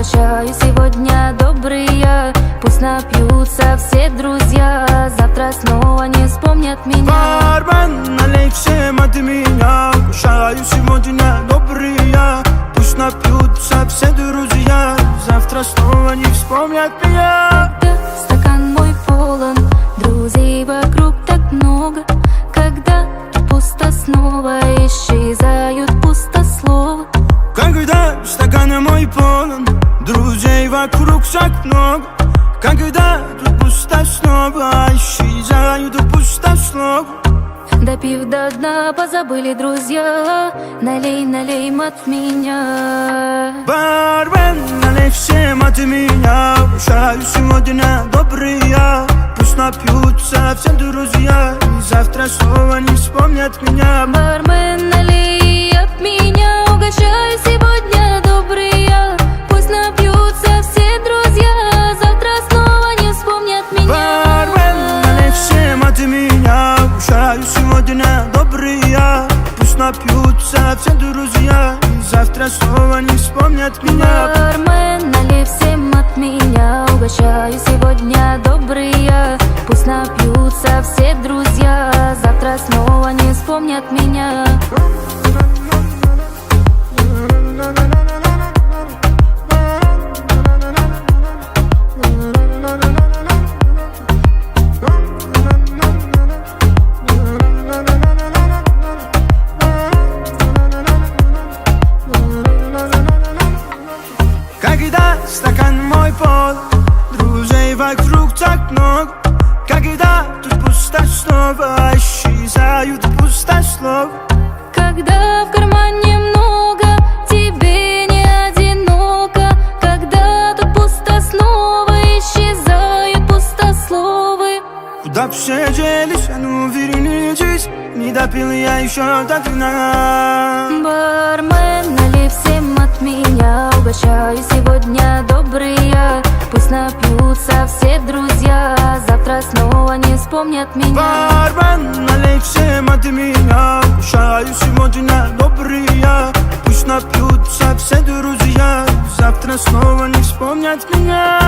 угощаю сегодня добрые. Пусть напьются все друзья, завтра снова не вспомнят меня. Бармен, налей всем от меня. Угощаю сегодня добрые. Пусть напьются все друзья, завтра снова не вспомнят меня. Когда стакан мой полон, друзей вокруг так много. Когда пусто, снова исчезают пустословы. Когда стакан мой полон, друзей вокруг так много. Когда тут пусто, снова исчезают пустословы. Допив до дна, позабыли друзья. Налей, налей от меня. Бармен, налей всем от меня. Угощаю сегодня добрые. Пусть напьются все друзья, завтра снова не вспомнят меня. Бармен, налей от меня. Угощаю сегодня добрые. Пусть напьются все друзья, завтра снова не вспомнят меня. Бармен, налей всем от меня. Угощаю сегодня добрые. Пусть напьются все друзья, завтра снова не вспомнят меня. Бармен, налей всем от меня. Угощаю сегодня добрые. Пусть напьются все друзья, завтра снова не вспомнят меня. Когда стакан мой полон, друзей вокруг так много. Когда тут пусто, снова исчезают пустословы. Когда в кармане много, тебе не одиноко. Когда тут пусто, снова исчезают пустословы. Куда б все делись, а ну вернитесь. Не допил я еще до дна. Бармен, налей всем от меня. Угощаю сегодня добрые. Пусть напьются все друзья, завтра снова не вспомнят меня. Бармен, налей всем от меня. Угощаю сегодня добрые. Пусть напьются все друзья, завтра снова не вспомнят меня.